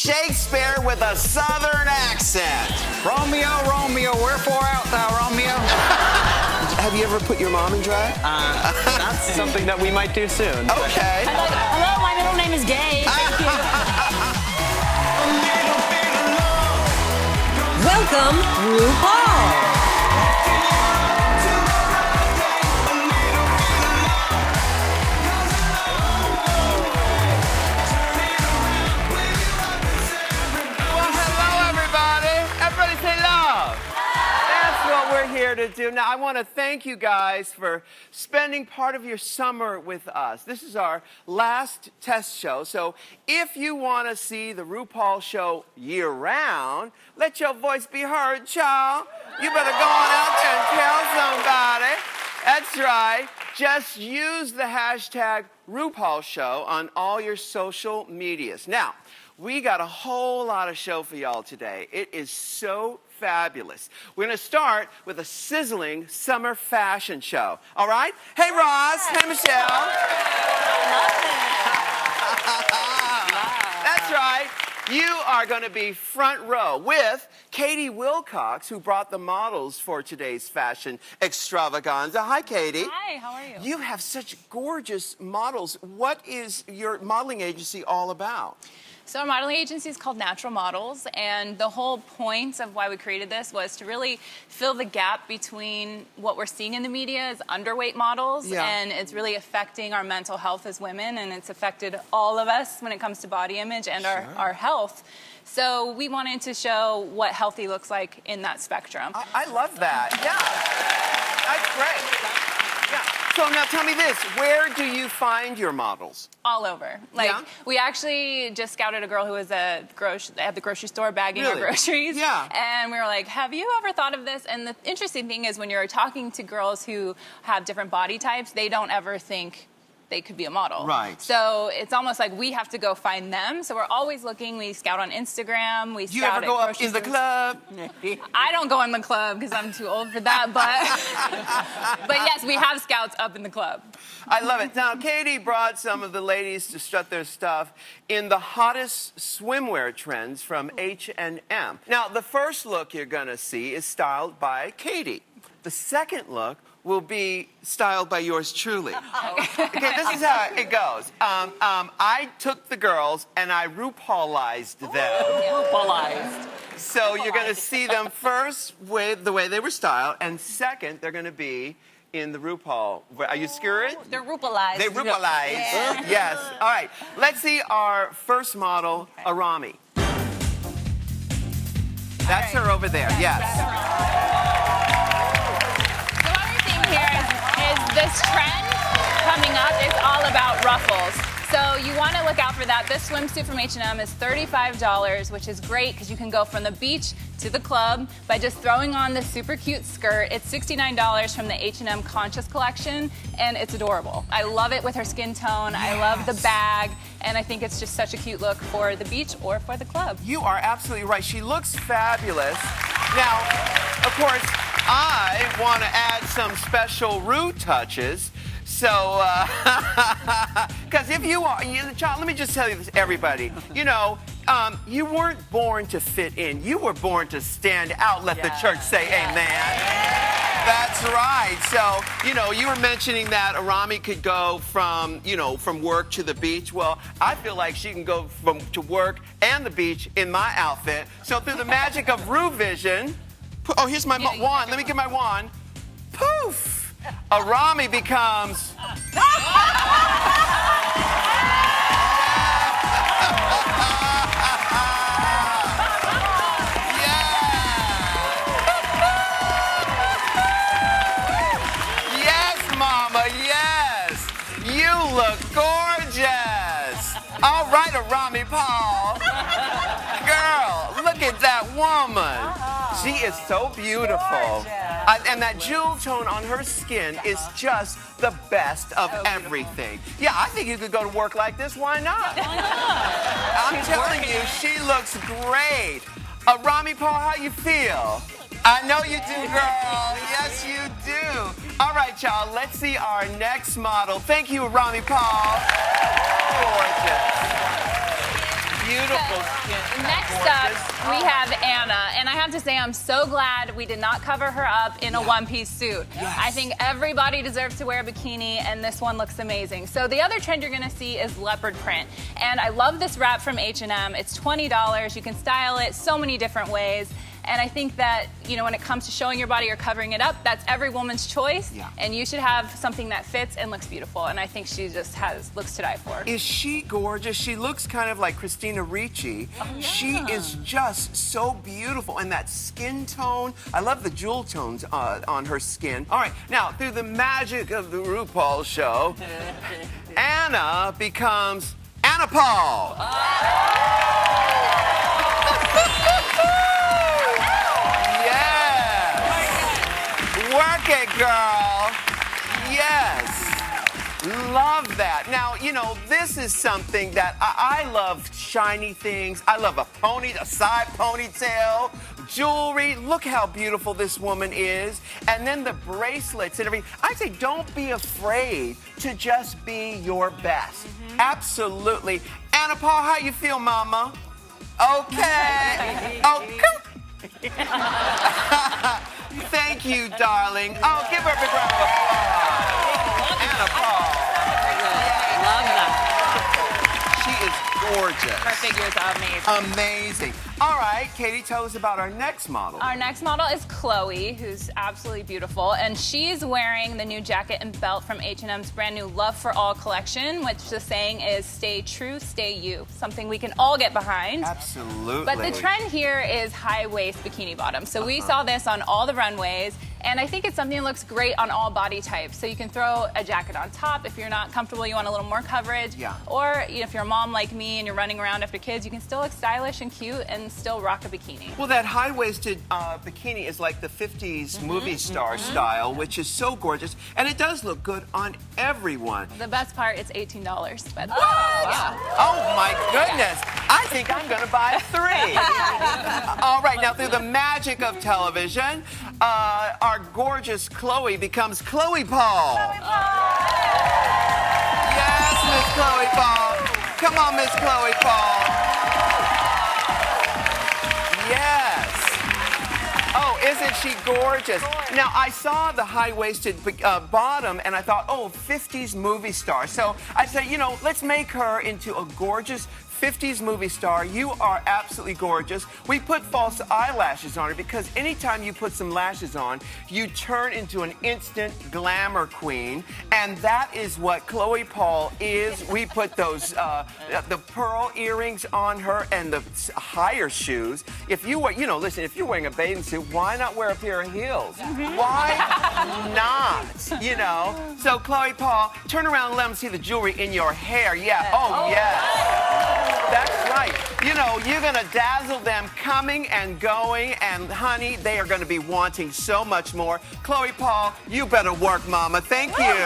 Shakespeare with a Southern accent. Romeo, Romeo, wherefore art thou, Romeo? Have you ever put your mom in drag? That's something that we might do soon. Okay. I'm like, hello, my middle name is Gay. Thank you. Welcome, RuPaul. Everybody say love. That's what we're here to do. Now, I want to thank you guys for spending part of your summer with us. This is our last test show, so if you want to see the RuPaul show year-round, let your voice be heard, child. You better go on out there and tell somebody. That's right. Just use the hashtag RuPaul show on all your social medias. Now, we got a whole lot of show for y'all today. It is so fabulous. We're going to start with a sizzling summer fashion show. All right? Hey, Ross. Hey, Michelle. That's right. You are going to be front row with Katie Wilcox, who brought the models for today's fashion extravaganza. Hi, Katie. Hi, how are you? You have such gorgeous models. What is your modeling agency all about? So our modeling agency is called Natural Models, and the whole point of why we created this was to really fill the gap between what we're seeing in the media as underweight models, and it's really affecting our mental health as women, and it's affected all of us when it comes to body image and our health. So we wanted to show what healthy looks like in that spectrum. I love that. Yeah. That's great. Yeah. So now tell me this, where do you find your models? All over. We actually just scouted a girl who was at the grocery store bagging our groceries. Yeah. And we were like, have you ever thought of this? And the interesting thing is when you're talking to girls who have different body types, they don't ever think they could be a model. Right. So it's almost like we have to go find them. So we're always looking. We scout on Instagram. We Do you scout ever go at up in the club? I don't go in the club because I'm too old for that, but yes, we have scouts up in the club. I love it. Now, Katie brought some of the ladies to strut their stuff in the hottest swimwear trends from H&M. Now, the first look you're going to see is styled by Katie. The second look will be styled by yours truly. Okay, this is how it goes. I took the girls and I RuPaulized them. RuPaulized. So you're going to see them first with the way they were styled, and second, they're going to be in the RuPaul. Are you scared? They're RuPaulized. They RuPaulized. Yeah. Yes. All right. Let's see our first model, Arami. That's her over there. Yes. This trend coming up is all about ruffles. So you want to look out for that. This swimsuit from H&M is $35, which is great because you can go from the beach to the club by just throwing on this super cute skirt. It's $69 from the H&M Conscious collection, and it's adorable. I love it with her skin tone. Yes. I love the bag, and I think it's just such a cute look for the beach or for the club. You are absolutely right. She looks fabulous. Now, of course, I want to add some special Ru touches. So, because if you are, child, let me just tell you this, everybody. You know, you weren't born to fit in. You were born to stand out. Let the church say amen. That's right. So, you know, you were mentioning that Arami could go from, from work to the beach. Well, I feel like she can go to work and the beach in my outfit. So through the magic of Ru Vision, oh, here's my wand. Let me get my wand. Poof! Arami becomes... Yes, Mama, yes! You look gorgeous! All right, Arami Paul. Girl, look at that woman. She is so beautiful. And that jewel tone on her skin is just the best of everything. Yeah, I think you could go to work like this. Why not? Why not? I'm telling you, she looks great. Rami Paul, how you feel? I know you do, girl. Yes, you do. All right, y'all, let's see our next model. Thank you, Rami Paul. Gorgeous. beautiful skin. Next up, we have Anna, and I have to say I'm so glad we did not cover her up in a one-piece suit. Yes. I think everybody deserves to wear a bikini, and this one looks amazing. So the other trend you're gonna see is leopard print, and I love this wrap from H&M. It's $20. You can style it so many different ways. And I think that, you know, when it comes to showing your body or covering it up, that's every woman's choice. Yeah. And you should have something that fits and looks beautiful. And I think she just has looks to die for. Is she gorgeous? She looks kind of like Christina Ricci. She is just so beautiful. And that skin tone, I love the jewel tones on her skin. All right, now, through the magic of the RuPaul show, Anna becomes Anna Paul. Work it, girl. Yes. Love that. Now, you know, this is something that I love shiny things. I love a side ponytail, jewelry. Look how beautiful this woman is. And then the bracelets and everything. I say don't be afraid to just be your best. Absolutely. Anna Paul, how you feel, mama? Okay. Okay. Thank you, darling. Oh, give her a big round of applause. Anna Paul. Love that. She is gorgeous. Her figure is amazing. Amazing. All right, Katie, tell us about our next model. Our next model is Chloe, who's absolutely beautiful, and she's wearing the new jacket and belt from H&M's brand new Love for All collection, which the saying is "Stay true, stay you." Something we can all get behind. Absolutely. But the trend here is high-waist bikini bottoms. So we saw this on all the runways, and I think it's something that looks great on all body types. So you can throw a jacket on top if you're not comfortable, you want a little more coverage. Yeah. Or if you're a mom like me and you're running around after kids, you can still look stylish and cute and still rock a bikini. Well, that high-waisted bikini is like the 50s movie star style, which is so gorgeous, and it does look good on everyone. The best part, it's $18. But Oh, my goodness. I think I'm going to buy 3. All right, now through the magic of television, our gorgeous Chloe becomes Chloe Paul. Yes, Miss Chloe Paul. Come on, Miss Chloe Paul. Yes. Oh, isn't she gorgeous? Now, I saw the high-waisted bottom, and I thought, oh, 50s movie star. So I said, you know, let's make her into a gorgeous 50s movie star. You are absolutely gorgeous. We put false eyelashes on her because anytime you put some lashes on, you turn into an instant glamour queen. And that is what Chloe Paul is. We put those, the pearl earrings on her and the higher shoes. If you were, you know, listen, if you're wearing a bathing suit, why not wear a pair of heels? Why not? You know? So, Chloe Paul, turn around and let them see the jewelry in your hair. Yeah. Oh, yes. That's right. You know, you're going to dazzle them coming and going, and honey, they are going to be wanting so much more. Chloe Paul, you better work, mama. Thank you. Yes.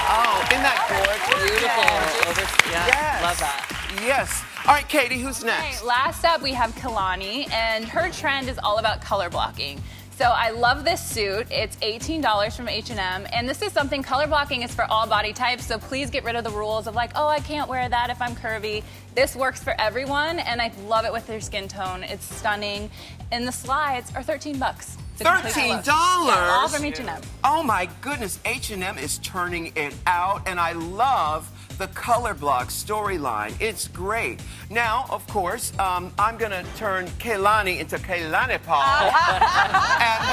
Oh, isn't that gorgeous? Beautiful. Yeah, Yes. love that. Yes. All right, Katie, who's next? Okay, last up, we have Kalani, and her trend is all about color blocking. So I love this suit. It's $18 from H&M, and this is something, color blocking is for all body types, so please get rid of the rules of like, oh, I can't wear that if I'm curvy. This works for everyone, and I love it with their skin tone. It's stunning. And the slides are $13. $13? Yeah, all from H&M. Oh my goodness, H&M is turning it out, and I love the color block storyline. It's great. Now, of course, I'm gonna turn Kehlani into Kehlani Paul. And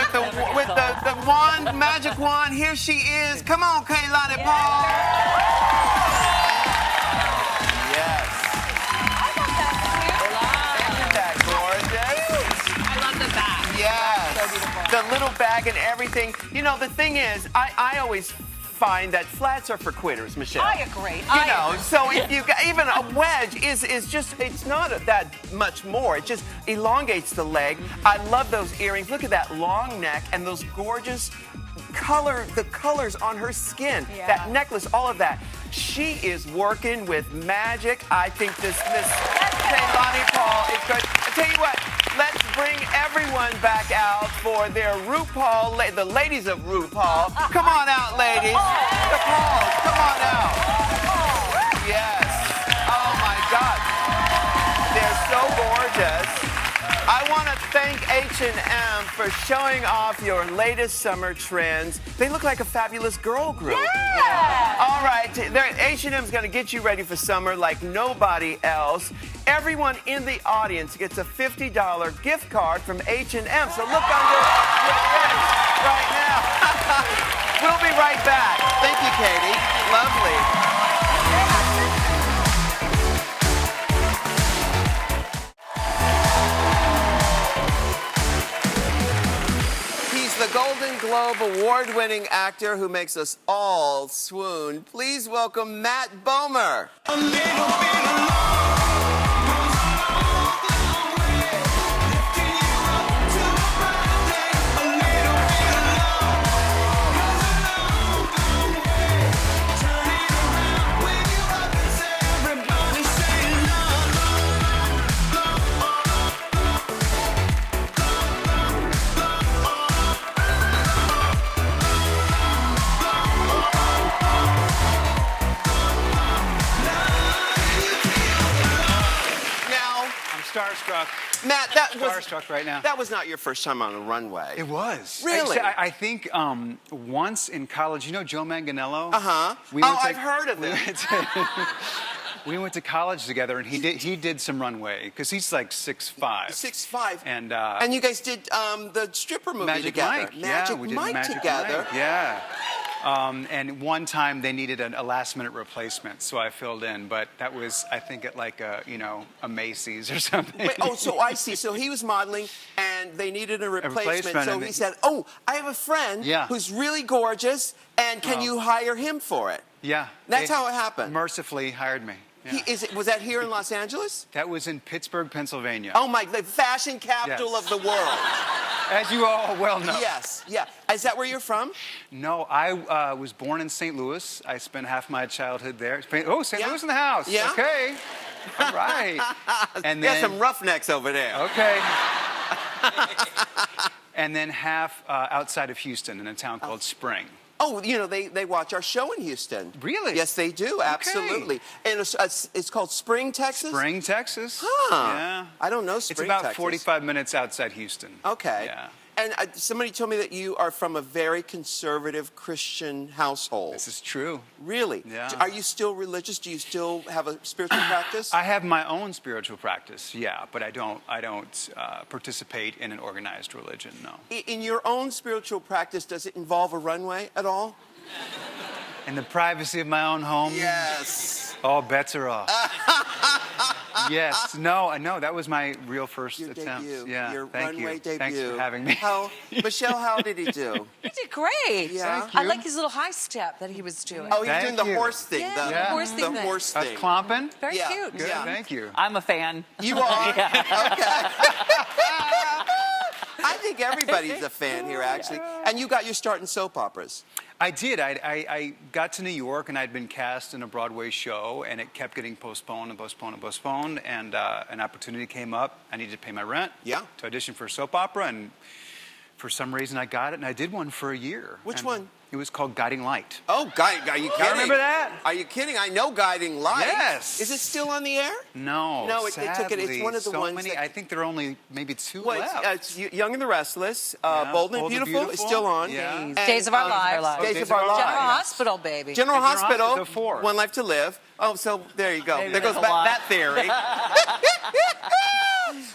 with the wand, magic wand, here she is. Come on, Kehlani Paul. Yes. Isn't that gorgeous? I love the bag. Yes. So beautiful. The little bag and everything. You know, the thing is, I always find that flats are for quitters, Michelle. I agree. You know, so if you got even a wedge is just, it's not that much more. It just elongates the leg. I love those earrings. Look at that long neck and those gorgeous the colors on her skin. Yeah. That necklace, all of that. She is working with magic. I think this Miss Kehlani Paul is good. I tell you what, let's bring everyone back out for their RuPaul, the ladies of RuPaul. Come on out, ladies. The Pauls, come on out. Yes. gorgeous. I want to thank H&M for showing off your latest summer trends. They look like a fabulous girl group. Yeah. All right, H&M's going to get you ready for summer like nobody else. Everyone in the audience gets a $50 gift card from H&M. So look under your bench right now. We'll be right back. Thank you, Katie. Lovely. He's the Golden Globe award-winning actor who makes us all swoon. Please welcome Matt Bomer. Starstruck. Matt, that was Starstruck right now. That was not your first time on a runway. It was. Really? I think once in college, you know Joe Manganiello? Uh-huh. I've heard of him. We went to college together, and he did some runway because he's like 6'5". 6'5". And you guys did the stripper movie Magic together. Mike. Magic we did Mike Magic together. Mike. Yeah. And one time they needed a last-minute replacement, so I filled in. But that was, I think, at like a Macy's or something. Wait, so I see. So he was modeling, and they needed a replacement. So he said, I have a friend who's really gorgeous, and can you hire him for it? Yeah. That's how it happened. Mercifully hired me. Yeah. Was that here in Los Angeles? That was in Pittsburgh, Pennsylvania. Oh, the fashion capital of the world. As you all well know. Yes, yeah. Is that where you're from? No, I was born in St. Louis. I spent half my childhood there. St. Louis in the house. Yeah. Okay. All right. And then some roughnecks over there. Okay. And then half outside of Houston in a town called Spring. Oh, they watch our show in Houston. Really? Yes, they do. Okay. Absolutely. And it's called Spring, Texas? Spring, Texas. Huh. Yeah. I don't know Spring, Texas. It's about 45 minutes outside Houston. Okay. Yeah. And somebody told me that you are from a very conservative Christian household. This is true. Really? Yeah. Are you still religious? Do you still have a spiritual practice? I have my own spiritual practice, yeah, but I don't participate in an organized religion, no. In your own spiritual practice, does it involve a runway at all? In the privacy of my own home? Yes. All bets are off. Yes. No, that was my real first attempt. Debut. Yeah. Your Thank runway you. debut. Thanks for having me. Michelle, how did he do? He did great. Yeah. Thank you. I like his little high step that he was doing. Oh, he's doing the Thank you. horse thing. Yeah, the the horse thing. The horse I was thing. clomping. Very Yeah. cute. Good. Yeah. Thank you. I'm a fan. You are? Yeah. Okay. I think everybody's a fan here, actually. And you got your start in soap operas. I did. I got to New York, and I'd been cast in a Broadway show, and it kept getting postponed and postponed and postponed, and an opportunity came up. I needed to pay my rent to audition for a soap opera, and for some reason I got it, and I did one for a year. Which one? It was called Guiding Light. Oh, are you kidding? Remember that? Are you kidding? I know Guiding Light. Yes. Is it still on the air? No, No, they took it. It's sadly, one of the so ones many, that- I think there are only maybe two Well, left. it's Young and the Restless. Bold and Beautiful is still on. Yeah. And, Days of Our Lives. Days of Our General Lives. Hospital, baby. General Hospital, the four. One Life to Live. Oh, so there you go. Maybe There goes that's a lot. that theory.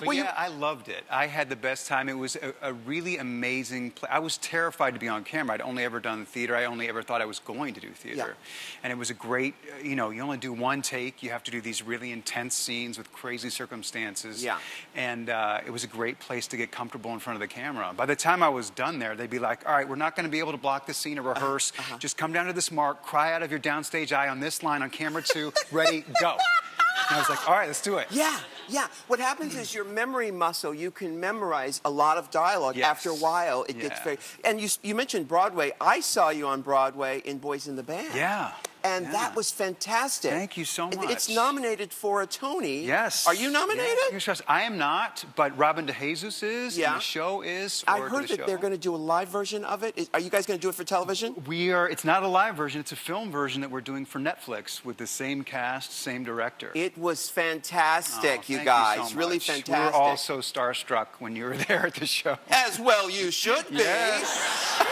But yeah, I loved it. I had the best time. It was a really amazing play. I was terrified to be on camera. I'd only ever done theater. I only ever thought I was going to do theater. And it was a great, you only do one take. You have to do these really intense scenes with crazy circumstances. Yeah. And it was a great place to get comfortable in front of the camera. By the time I was done there, they'd be like, all right, we're not going to be able to block this scene or rehearse. Just come down to this mark, cry out of your downstage eye on this line on camera 2, ready, go. And I was like, all right, let's do it. Yeah. What happens is your memory muscle, you can memorize a lot of dialogue. Yes. After a while, it gets very... And you mentioned Broadway. I saw you on Broadway in Boys in the Band. Yeah. And Yeah. that was fantastic. Thank you so much. It's nominated for a Tony. Yes. Are you nominated? Yes. I am not, but Robin DeJesus is. Yeah. And the show is. I Forward to heard the that they're show. going to do a live version of it. Are you guys going to do it for television? We are. It's not a live version. It's a film version that we're doing for Netflix with the same cast, same director. It was fantastic, Oh, you thank guys. so Really much. fantastic. We were all so starstruck when you were there at the show. As well you should be. Yes.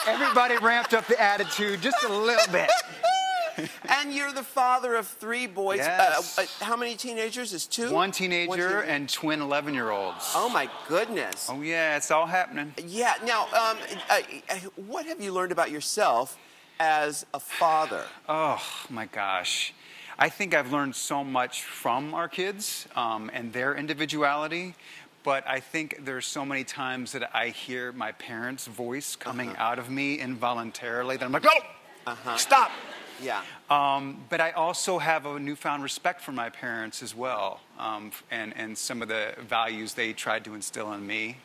Everybody ramped up the attitude just a little bit. And you're the father of 3 boys. Yes. How many teenagers? Is 2? One teenager and twin 11-year-olds. Oh my goodness. Oh yeah, it's all happening. Yeah. Now, what have you learned about yourself as a father? Oh my gosh. I think I've learned so much from our kids and their individuality, but I think there's so many times that I hear my parents' voice coming out of me involuntarily that I'm like, oh, stop. Yeah. But I also have a newfound respect for my parents as well, and some of the values they tried to instill in me,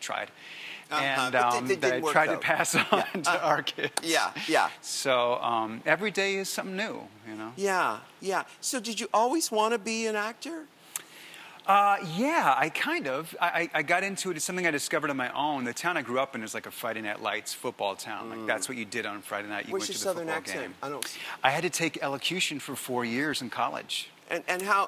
and But they that I didn't work, tried to though. pass on to our kids. Yeah, yeah. So every day is something new, you know? Yeah, yeah. So did you always want to be an actor? Yeah, I kind of. I got into it. It's something I discovered on my own. The town I grew up in is like a Friday Night Lights football town. Like that's what you did on Friday night. You Where's went your to the southern football accent? game. I don't. I had to take elocution for 4 years in college. And how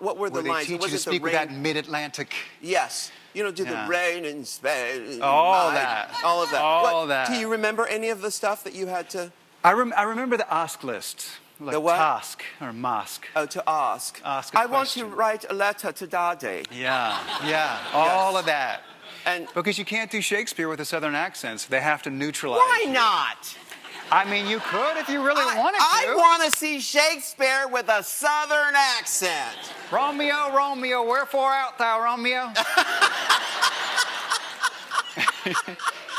what were the Where they lines? teach Was you to it the speak with rain? that mid-Atlantic. Yes. You know, do the Yeah. rain in Spain. All that. All of that. All that. Do you remember any of the stuff that you had to? I remember the ask list. Like The what? task or mosque. Oh, to ask. Ask a I want to question. write a letter to Daddy. Yeah, all of that. And Because you can't do Shakespeare with a southern accent, so they have to neutralize. why you. not? I mean, you could if you really wanted to. I want to see Shakespeare with a southern accent. Romeo, Romeo, wherefore art thou, Romeo?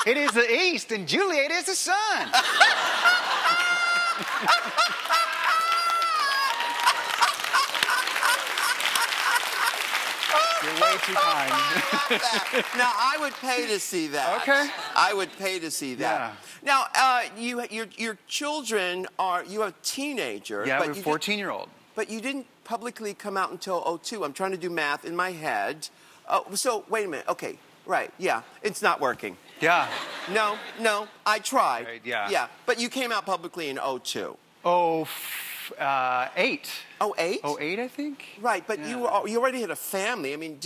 It is the east, and Juliet is the sun. You're way too kind. Now, I would pay to see that. Okay. I would pay to see that. Now, your children you have a teenager. Yeah, but we're you 14-year-old. But you didn't publicly come out until 2002. I'm trying to do math in my head. So, wait a minute. Okay, right, yeah. It's not working. Yeah. No, I tried. Right, yeah. Yeah, but you came out publicly in 2002. 08. 08? 08, I think. Right, but Yeah. you already had a family. I mean,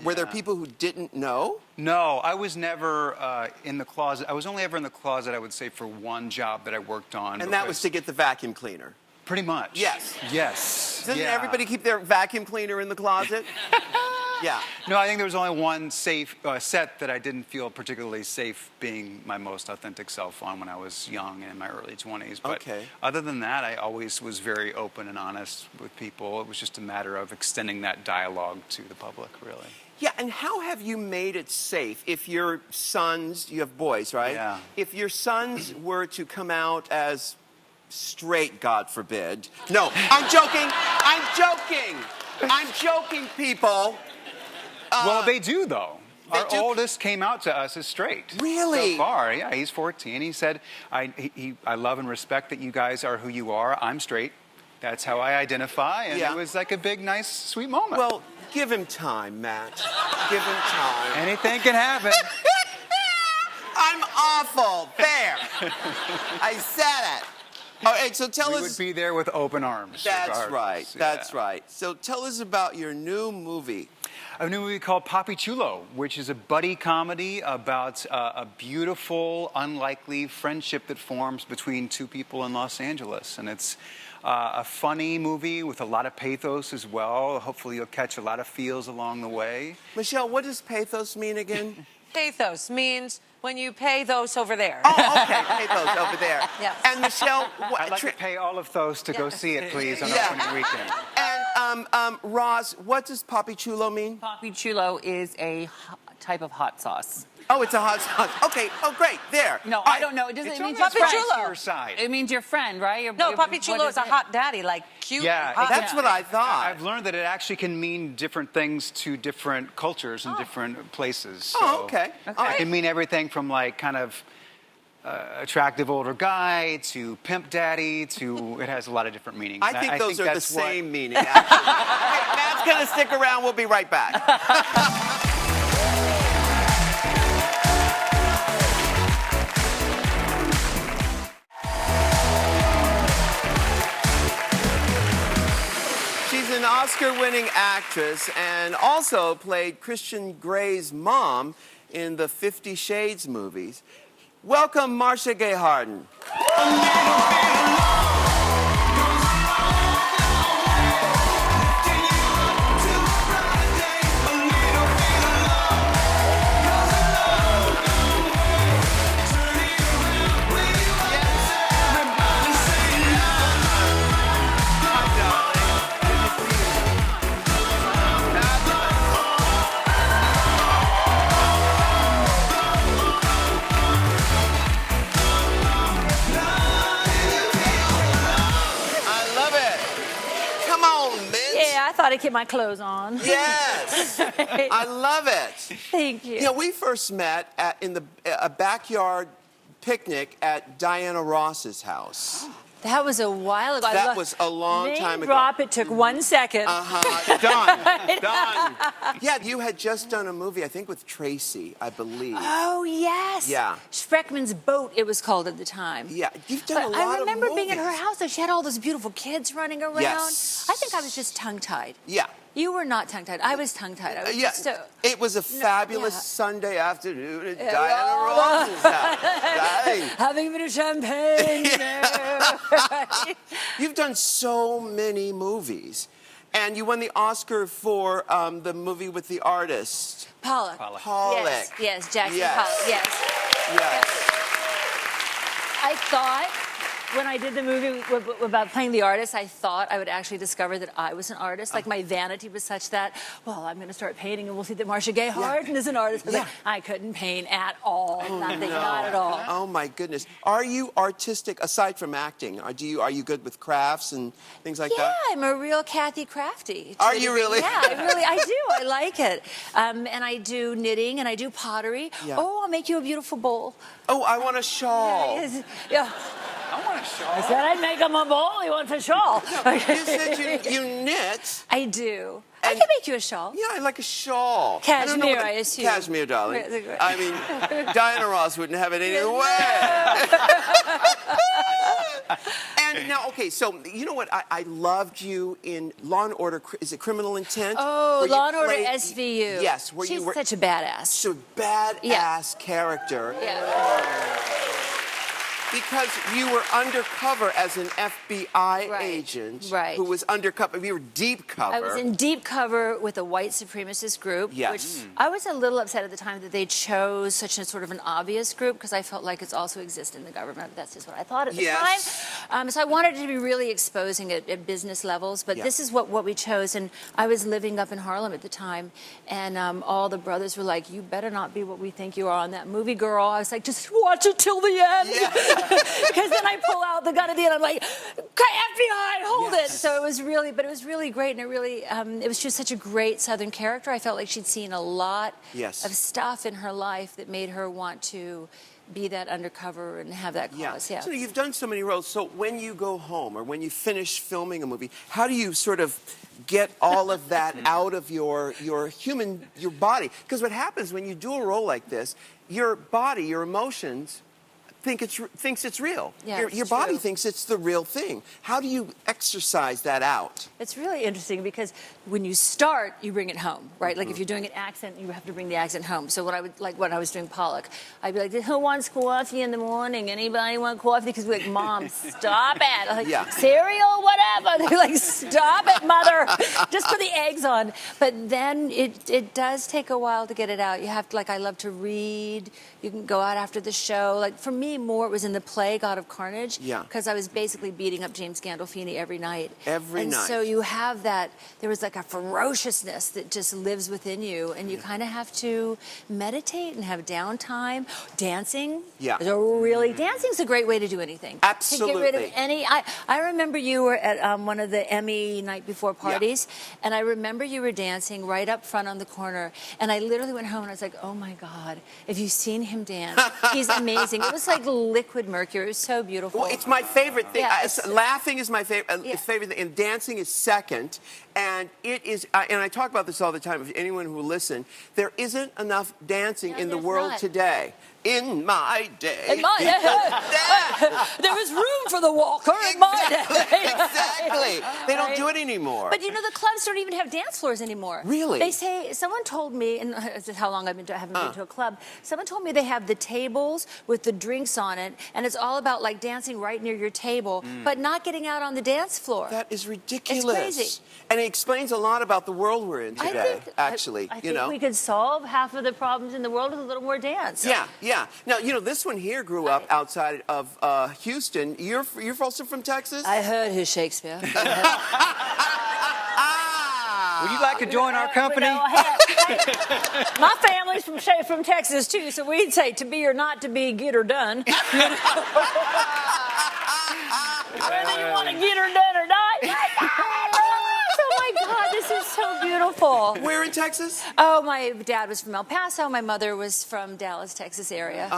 were there people who didn't know? No, I was never in the closet. I was only ever in the closet, I would say, for one job that I worked on. And that was to get the vacuum cleaner. Pretty much. Yes. Yes. Doesn't yeah. everybody keep their vacuum cleaner in the closet? Yeah. No, I think there was only one safe set that I didn't feel particularly safe being my most authentic self on when I was young and in my early 20s. But Okay. other than that, I always was very open and honest with people. It was just a matter of extending that dialogue to the public, really. Yeah, and how have you made it safe if your sons, you have boys, right? Yeah. If your sons were to come out as straight, God forbid. No, I'm joking. I'm joking, people. Well, they do, though. They Our do? oldest came out to us as straight. Really? So far, yeah. He's 14. He said, I love and respect that you guys are who you are. I'm straight. That's how I identify. And Yeah. it was like a big, nice, sweet moment. Well, give him time, Matt. Give him time. Anything can happen. I'm awful. There. I said it. All right, so tell We us. would be there with open arms. That's regardless. right. Yeah. That's right. So tell us about your new movie. A new movie called Papi Chulo, which is a buddy comedy about a beautiful, unlikely friendship that forms between two people in Los Angeles. And it's a funny movie with a lot of pathos as well. Hopefully you'll catch a lot of feels along the way. Michelle, what does pathos mean again? Pathos means when you pay those over there. Oh, okay. Pathos over there. Yes. And Michelle, I'd like to pay all of those to go see it, please, on Yeah. opening weekend. and Roz, what does Papi Chulo mean? Papi chulo is a type of hot sauce. Oh, it's a hot sauce. Okay. Oh, great. There. No, All I right. don't know. It doesn't. It's It means on your the friend. Chulo. your side. It means your friend, right? No, Papi what Chulo is a it? hot daddy, like cute. Yeah, hot. That's what I thought. I've learned that it actually can mean different things to different cultures and different places. Oh, So okay. All It right. can mean everything from like kind of attractive older guy to pimp daddy to it has a lot of different meanings. I think those are the that's what- same meaning, actually. Hey, Matt's going to stick around. We'll be right back. She's an Oscar-winning actress and also played Christian Grey's mom in the 50 Shades movies. Welcome, Marcia Gay Harden. Yeah, I thought I'd keep my clothes on. Yes, I love it. Thank you. You know, we first met in a backyard picnic at Diana Ross's house. That was a while ago. That was a long time ago. Drop. It took 1 second. Done. Yeah, you had just done a movie, I think, with Tracy, I believe. Oh, yes. Yeah. Schreckman's Boat, it was called at the time. Yeah, you've done a lot of I remember movies. being at her house, and she had all those beautiful kids running around. Yes. I think I was just tongue-tied. Yeah. You were not tongue-tied. I was tongue-tied. I was Yeah, just so... it was a fabulous yeah. Sunday afternoon at Diana Ross's house. Dang. Having a bit of champagne. You've done so many movies. And you won the Oscar for the movie with the artist. Pollock. Pollock. Yes, Jackson Yes. Pollock. Yes. Yes. I thought when I did the movie about playing the artist, I thought I would actually discover that I was an artist. Like my vanity was such that, well, I'm going to start painting and we'll see that Marcia Gay Harden is an artist. I was like, I couldn't paint at all. Nothing, not at all. Oh my goodness. Are you artistic aside from acting? Are you good with crafts and things like that? Yeah, I'm a real Kathy Crafty. Are you really? Yeah, I do. I like it. And I do knitting and I do pottery. Yeah. Oh, I'll make you a beautiful bowl. Oh, I want a shawl. Yeah. I want a shawl. I said I'd make him a bowl. He wants a shawl. You said you knit. I do. I And- can make you a shawl. Yeah, I like a shawl. Cashmere, I assume. Cashmere, darling. Right. I mean, Diana Ross wouldn't have it any other way. And now, okay, so you know what? I loved you in Law and Order. Is it Criminal Intent? Oh, Where you Law and Order played- SVU. Yes, where She's you were such a badass. so badass character. Yeah. Because you were undercover as an FBI agent right. who was undercover. You were deep cover. I was in deep cover with a white supremacist group, Yes. which I was a little upset at the time that they chose such a sort of an obvious group because I felt like it's also exist in the government. That's just what I thought at the Yes. time. So I wanted it to be really exposing at business levels, but this is what we chose. And I was living up in Harlem at the time, and all the brothers were like, "You better not be what we think you are on that movie, girl." I was like, "Just watch it till the end." Yeah. Because then I pull out the gun at the end. I'm like, FBI, hold it. So it was really great, and it was just such a great Southern character. I felt like she'd seen a lot of stuff in her life that made her want to be that undercover and have that cause. Yeah. So you've done so many roles. So when you go home or when you finish filming a movie, how do you sort of get all of that out of your body? Because what happens when you do a role like this, your body, your emotions thinks it's real. Yeah, your body thinks it's the real thing. How do you exercise that out? It's really interesting because when you start, you bring it home, right? Like if you're doing an accent, you have to bring the accent home. So when I was doing Pollock, I'd be like, "Who wants coffee in the morning? Anybody want coffee?" Because we're like, "Mom, stop it!" I'm like, "Cereal, whatever." They're like, "Stop it, mother! Just put the eggs on." But then it does take a while to get it out. You have to, like, I love to read. You can go out after the show. Like for me, more it was in the play God of Carnage. Yeah. Because I was basically beating up James Gandolfini every night. Every night. And so you have that. There was like a ferociousness that just lives within you, and you kind of have to meditate and have downtime. Dancing. Yeah. Dancing's a great way to do anything. Absolutely. To get rid of any. I remember you were at one of the Emmy night before parties, and I remember you were dancing right up front on the corner, and I literally went home and I was like, "Oh my God, have you seen him dance? He's amazing." It was like liquid mercury. It was so beautiful. Well, it's my favorite thing. Yeah, Laughing is my favorite. Yeah. Favorite thing, and dancing is second. And it is. And I talk about this all the time. If anyone who will listen, there isn't enough dancing No, in the there's world not. today. In my day, In my day, there was room for the walker in my day. Exactly. They don't do it anymore. But you know, the clubs don't even have dance floors anymore. Really? They say, someone told me, and this is how long I haven't been to a club, someone told me they have the tables with the drinks on it, and it's all about like dancing right near your table, but not getting out on the dance floor. That is ridiculous. It's crazy. And it explains a lot about the world we're in today, actually. I think we could solve half of the problems in the world with a little more dance. Yeah. Now, you know, this one here grew up outside of Houston. You're also from Texas? I heard his Shakespeare. Would you like to join our company? My family's from Texas too, so we'd say to be or not to be, get her done. Whether you want to get her done or not. Oh my God, this is so beautiful. Where in Texas? Oh, my dad was from El Paso. My mother was from Dallas, Texas area.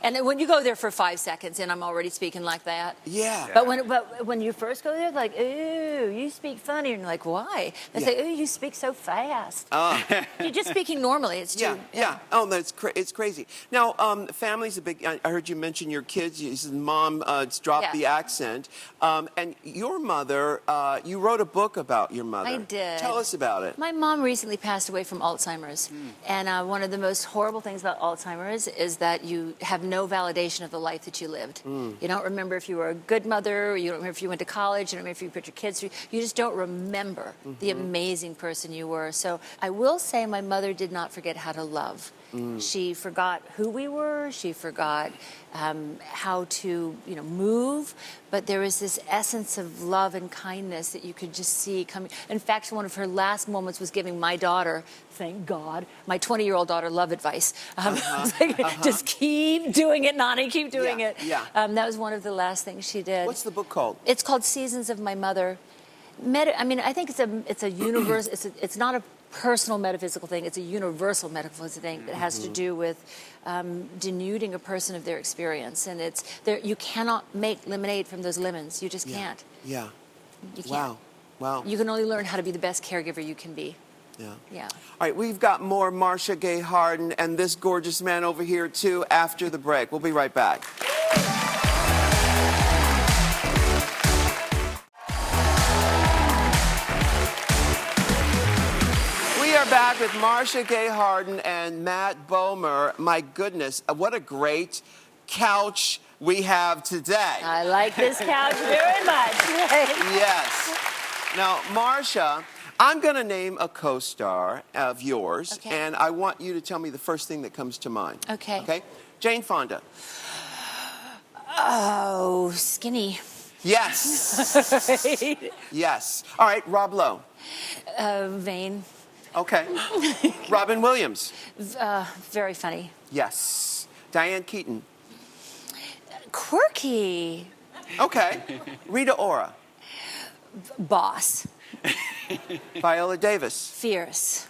And then when you go there for 5 seconds, and I'm already speaking like that. Yeah. But when you first go there, they're like, ooh, you speak funny. And you're like, why? They say, ooh, you speak so fast. You're just speaking normally. It's too. Yeah. Oh, it's crazy. Now, family's a big. I heard you mention your kids. You said mom dropped the accent. And your mother, you wrote a book about your mother. I did. Tell us about it. My mom recently passed away from Alzheimer's. And one of the most horrible things about Alzheimer's is that you have no validation of the life that you lived. You don't remember if you were a good mother, or you don't remember if you went to college, you don't remember if you put your kids through. You just don't remember the amazing person you were. So I will say my mother did not forget how to love. She forgot who we were. She forgot how to, move. But there was this essence of love and kindness that you could just see coming. In fact, one of her last moments was giving my daughter, thank God, my 20-year-old daughter, love advice. Just keep doing it, Nani, keep doing it. Yeah. That was one of the last things she did. What's the book called? It's called Seasons of My Mother. I think it's a universe. It's not a personal metaphysical thing. It's a universal metaphysical thing that has to do with denuding a person of their experience. And you cannot make lemonade from those lemons. You just can't. Yeah. You can't. Wow. You can only learn how to be the best caregiver you can be. Yeah. All right, we've got more Marcia Gay Harden and this gorgeous man over here, too, after the break. We'll be right back. We are back with Marcia Gay Harden and Matt Bomer. My goodness, what a great couch we have today. I like this couch very much. Yes. Now, Marcia, I'm going to name a co-star of yours, and I want you to tell me the first thing that comes to mind. Okay. Okay? Jane Fonda. Oh, skinny. Yes. Yes. All right, Rob Lowe. Vain. Okay. Robin Williams. Very funny. Yes. Diane Keaton. Quirky. Okay. Rita Ora. Boss. Viola Davis. Fierce.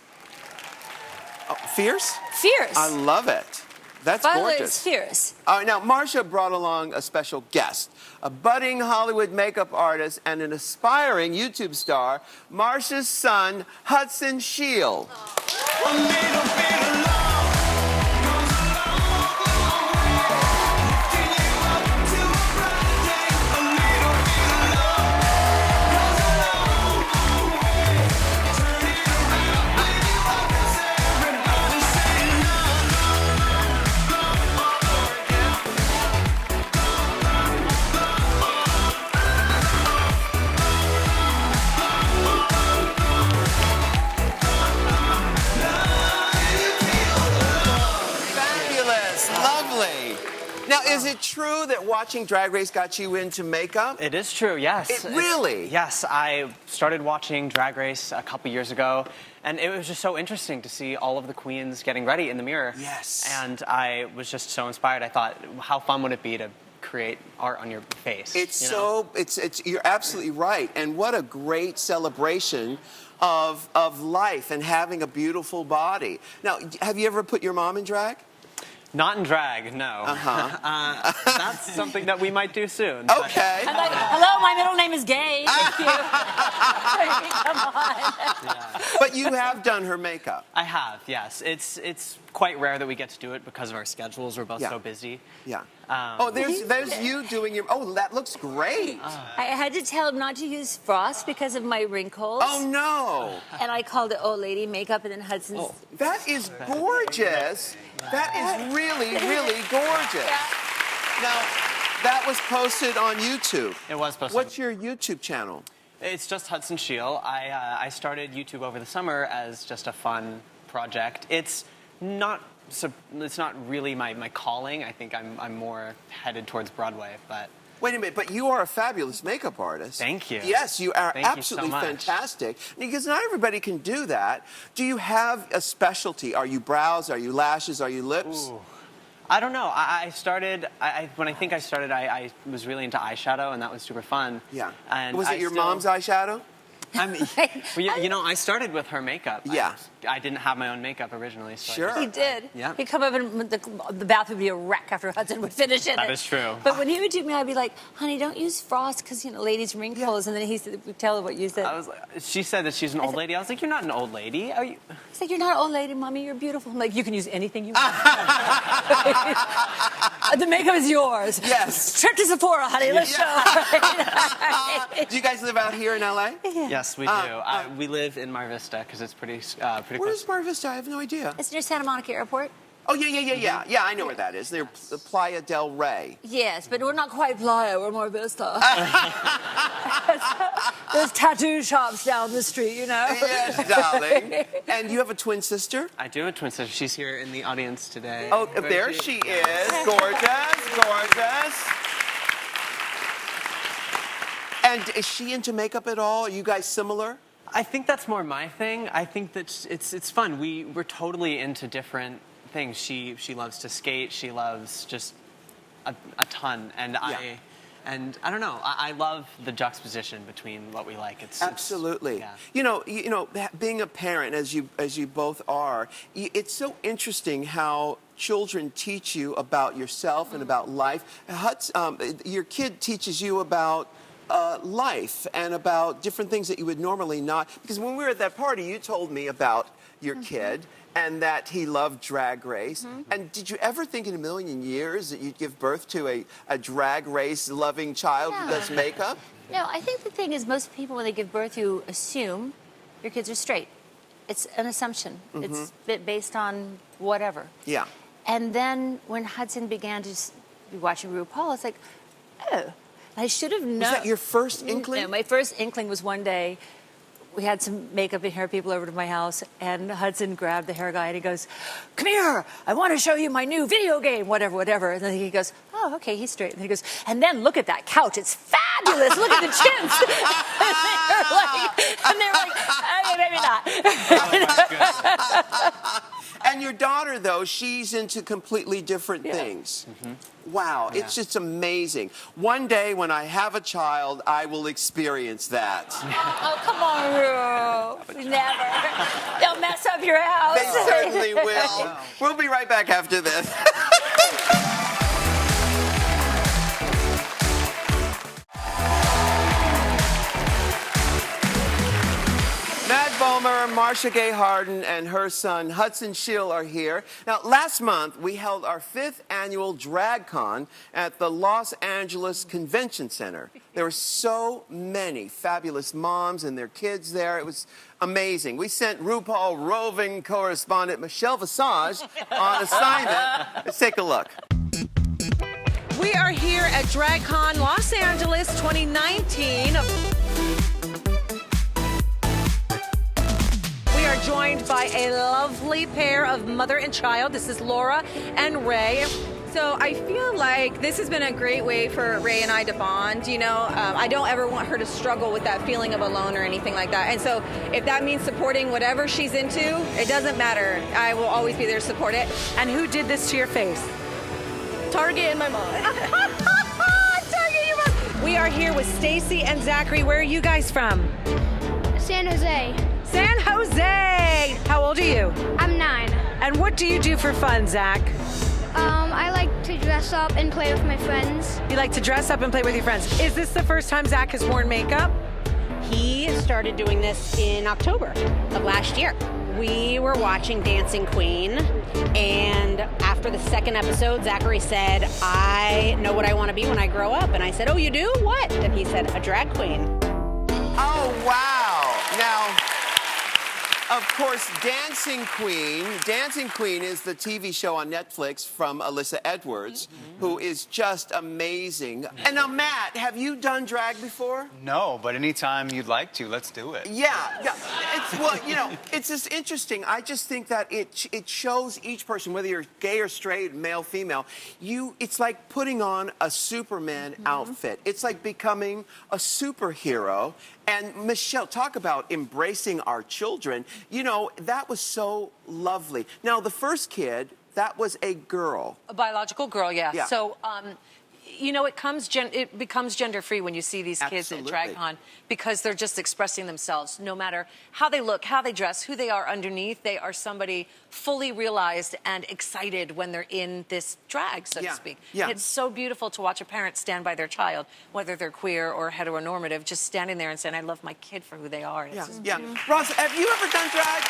Oh, fierce? Fierce. I love it. That's Viola gorgeous. is fierce. All right, now, Marcia brought along a special guest, a budding Hollywood makeup artist and an aspiring YouTube star, Marcia's son, Hudson Shield. A little bit of love goes a long way. Lifting you up to a brighter day. A little bit of love goes a long way. Turn it around, bring you up and say, everybody say love, love, love all over again. Fabulous, lovely. Now, is it true that watching Drag Race got you into makeup? It is true, yes. It really? Yes, I started watching Drag Race a couple years ago, and it was just so interesting to see all of the queens getting ready in the mirror. Yes. And I was just so inspired. I thought, how fun would it be to create art on your face? You're absolutely right. And what a great celebration of life and having a beautiful body. Now, have you ever put your mom in drag? Not in drag, no. That's something that we might do soon. but- Okay. I'm like, hello, my middle name is Gay. Thank you. Come on. But you have done her makeup. I have, yes. It's quite rare that we get to do it because of our schedules. We're both Yeah. so busy. Yeah. Oh, there's you doing your. Oh, that looks great. I had to tell him not to use frost because of my wrinkles. Oh no. And I called it old lady makeup, and then Hudson's. That is gorgeous. That is really, really gorgeous. Now, that was posted on YouTube. It was posted. What's your YouTube channel? It's just Hudson Scheel. I started YouTube over the summer as just a fun project. It's not really my calling. I think I'm more headed towards Broadway, but. Wait a minute, but you are a fabulous makeup artist. Thank you. Yes, you are Thank you so absolutely much. fantastic. Because not everybody can do that. Do you have a specialty? Are you brows? Are you lashes? Are you lips? Ooh. I don't know. I started, when I started, I was really into eyeshadow, and that was super fun. Yeah. And Was it your mom's eyeshadow? I mean, well, you know, I started with her makeup. Yeah. I didn't have my own makeup originally. So Sure. I He just, did. Yeah. He'd come up and the bath would be a wreck after Hudson would finish it. That is true. But when he would do me, I'd be like, honey, don't use frost because, you know, ladies' wrinkles. And then he said, tell her what you said. I was like, she said that she's an old lady. I was like, you're not an old lady. Are you? He's like, you're not an old lady, Mommy. You're beautiful. I'm like, you can use anything you want. The makeup is yours. Yes. Trip to Sephora, honey. Let's go. Do you guys live out here in LA? Yes, we do. We live in Mar Vista because it's pretty Where close. is Mar Vista? I have no idea. It's near Santa Monica Airport. Oh, yeah. Yeah, I know where that is. They're Playa del Rey. Yes, but we're not quite Playa. We're more Vista. There's tattoo shops down the street, you know. Yes, darling. And you have a twin sister? I do have a twin sister. She's here in the audience today. Oh, there she is. Gorgeous, gorgeous. And is she into makeup at all? Are you guys similar? I think that's more my thing. I think that it's fun. We're totally into different things. She loves to skate. She loves just a ton. And I don't know. I love the juxtaposition between what we like. Absolutely. Yeah. You know, being a parent, as you both are, it's so interesting how children teach you about yourself and about life. Your kid teaches you about life and about different things that you would normally not. Because when we were at that party, you told me about your kid and that he loved Drag Race. And did you ever think in a million years that you'd give birth to a Drag Race loving child who does makeup? No, I think the thing is most people, when they give birth, you assume your kids are straight. It's an assumption. It's based on whatever. Yeah. And then when Hudson began to be watching RuPaul, it's like, oh, I should have known. Was that your first inkling? No, my first inkling was one day we had some makeup and hair people over to my house, and Hudson grabbed the hair guy and he goes, come here, I want to show you my new video game, whatever. And then he goes, oh, okay, he's straight. And he goes, and then look at that couch, it's fabulous, look at the chintz. and they were like, okay, maybe not. And your daughter, though, she's into completely different things. Wow, it's just amazing. One day when I have a child, I will experience that. Oh, come on, Ru. Never. They'll mess up your house. They certainly will. We'll be right back after this. Matt Bomer, Marcia Gay Harden, and her son Hudson Scheel are here. Now, last month we held our 5th annual DragCon at the Los Angeles Convention Center. There were so many fabulous moms and their kids there. It was amazing. We sent RuPaul roving correspondent Michelle Visage on assignment. Let's take a look. We are here at DragCon Los Angeles 2019. We are joined by a lovely pair of mother and child. This is Laura and Ray. So I feel like this has been a great way for Ray and I to bond. You know, I don't ever want her to struggle with that feeling of alone or anything like that. And so if that means supporting whatever she's into, it doesn't matter. I will always be there to support it. And who did this to your face? Target and my mom. Target your mom. We are here with Stacy and Zachary. Where are you guys from? San Jose. San Jose. How old are you? I'm 9. And what do you do for fun, Zach? I like to dress up and play with my friends. You like to dress up and play with your friends. Is this the first time Zach has worn makeup? He started doing this in October of last year. We were watching Dancing Queen, and after the second episode, Zachary said, I know what I want to be when I grow up. And I said, oh, you do? What? And he said, a drag queen. Oh, wow. Now, of course, Dancing Queen is the TV show on Netflix from Alyssa Edwards, who is just amazing. And now, Matt, have you done drag before? No, but anytime you'd like to, let's do it. Yeah. It's, well, you know, it's just interesting. I just think that it shows each person, whether you're gay or straight, male, female, it's like putting on a Superman outfit. It's like becoming a superhero. And Michelle, talk about embracing our children. You know, that was so lovely. Now, the first kid, that was a girl. A biological girl, yeah. Yeah. So, you know, it becomes gender free when you see these kids at Absolutely. DragCon because they're just expressing themselves. No matter how they look, how they dress, who they are underneath, they are somebody fully realized and excited when they're in this drag, so to speak. Yeah. And it's so beautiful to watch a parent stand by their child, whether they're queer or heteronormative, just standing there and saying, I love my kid for who they are. And it's just Ross, have you ever done drag?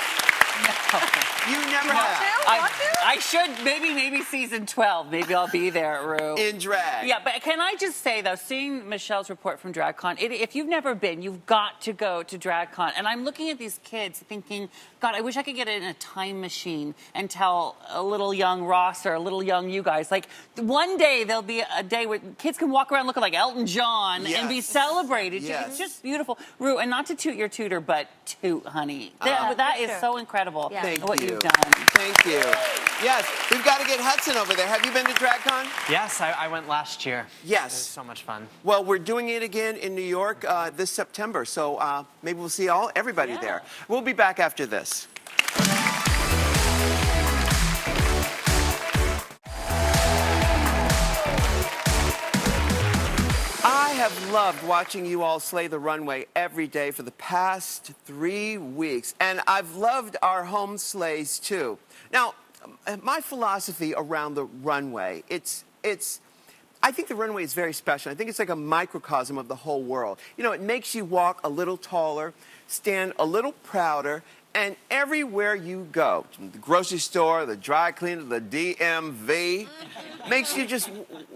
No. You never have. I should, maybe season 12. Maybe I'll be there, Ru. In drag. Yeah, but can I just say, though, seeing Michelle's report from DragCon, if you've never been, you've got to go to DragCon. And I'm looking at these kids thinking, God, I wish I could get in a time machine and tell a little young Ross or a little young you guys, like, one day there'll be a day where kids can walk around looking like Elton John and be celebrated. Yes. It's just beautiful. Ru, and not to toot your tutor, but toot, honey. That is so incredible. Thank what you. you've done. Thank you. Yes, we've got to get Hudson over there. Have you been to DragCon? Yes, I went last year. Yes. It was so much fun. Well, we're doing it again in New York this September, so maybe we'll see everybody there. We'll be back after this. I have loved watching you all slay the runway every day for the past 3 weeks, and I've loved our home slays too. Now, my philosophy around the runway, I think the runway is very special. I think it's like a microcosm of the whole world. You know, it makes you walk a little taller, stand a little prouder, and everywhere you go, the grocery store, the dry cleaner, the DMV, makes you just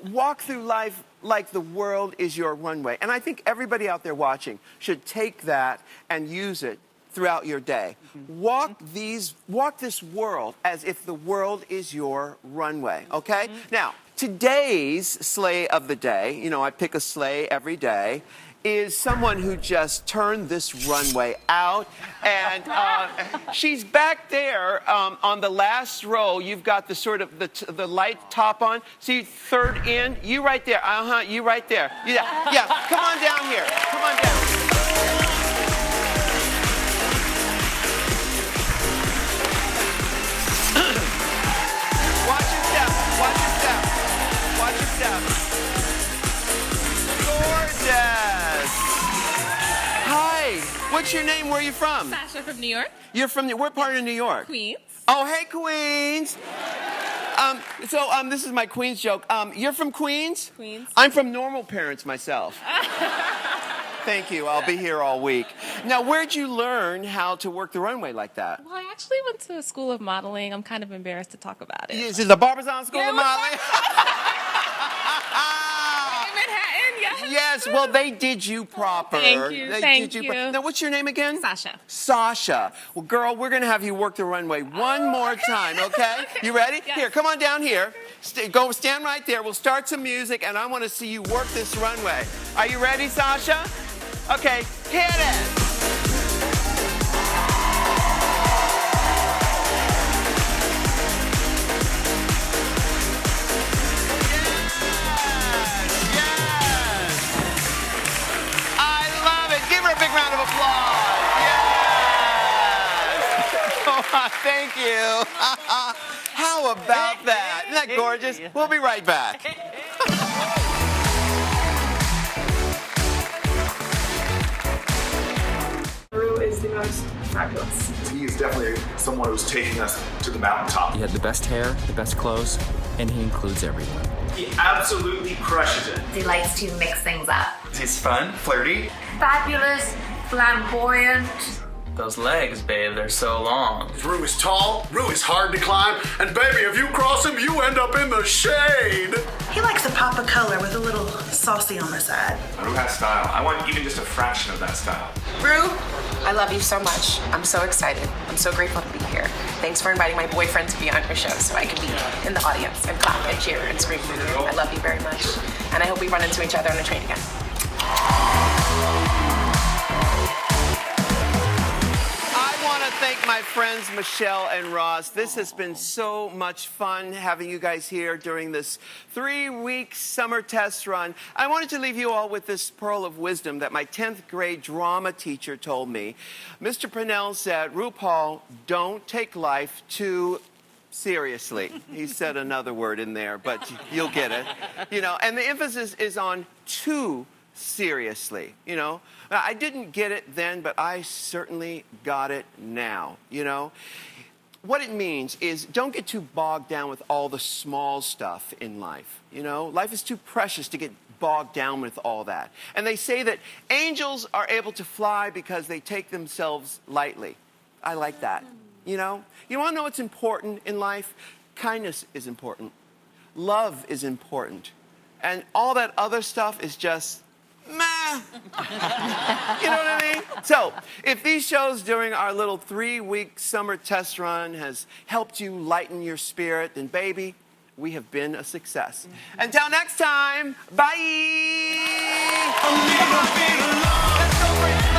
walk through life like the world is your runway. And I think everybody out there watching should take that and use it throughout your day. Walk this world as if the world is your runway, okay? Now, today's slay of the day, you know, I pick a slay every day, is someone who just turned this runway out. And she's back there on the last row. You've got the sort of the light top on. See, third in. You right there. You right there. Yeah. Come on down here. Come on down. Watch your step. Watch your step. Watch your step. Gorgeous. Hi. What's your name? Where are you from? Sasha from New York. You're from what part of New York? Queens. Oh, hey, Queens. This is my Queens joke. You're from Queens? Queens. I'm from normal parents myself. Thank you. I'll be here all week. Now, where'd you learn how to work the runway like that? Well, I actually went to a school of modeling. I'm kind of embarrassed to talk about it. Is it the Barbizon School of Modeling? In Manhattan, yes. Yes, well, they did you proper. Thank you, thank you. Now, what's your name again? Sasha. Sasha. Well, girl, we're going to have you work the runway one more time, okay? You ready? Yes. Here, come on down here. Go stand right there. We'll start some music, and I want to see you work this runway. Are you ready, Sasha? Okay, hit it. A big round of applause. Yes. Oh, thank you. How about that? Isn't that gorgeous? We'll be right back. Ru is the most fabulous. He is definitely someone who's taking us to the mountaintop. He had the best hair, the best clothes, and he includes everyone. He absolutely crushes it. He likes to mix things up. He's fun, flirty. Fabulous, flamboyant. Those legs, babe, they're so long. Rue is tall, Rue is hard to climb, and baby, if you cross him, you end up in the shade. He likes a pop of color with a little saucy on the side. Rue has style. I want even just a fraction of that style. Rue, I love you so much. I'm so excited. I'm so grateful to be here. Thanks for inviting my boyfriend to be on your show so I can be in the audience and clap and cheer and scream for you. I love you very much. And I hope we run into each other on the train again. Thank my friends Michelle and Ross. This has been so much fun having you guys here during this 3-week summer test run. I wanted to leave you all with this pearl of wisdom that my 10th grade drama teacher told me. Mr. Purnell said, RuPaul, don't take life too seriously. He said another word in there, but you'll get it. You know, and the emphasis is on too seriously, you know. I didn't get it then, but I certainly got it now, you know. What it means is don't get too bogged down with all the small stuff in life, you know. Life is too precious to get bogged down with all that. And they say that angels are able to fly because they take themselves lightly. I like that, you know. You want to know what's important in life? Kindness is important. Love is important. And all that other stuff is just meh. You know what I mean? So, if these shows during our little 3-week summer test run has helped you lighten your spirit, then baby, we have been a success. Until next time, bye! A little bit of love. Let's go,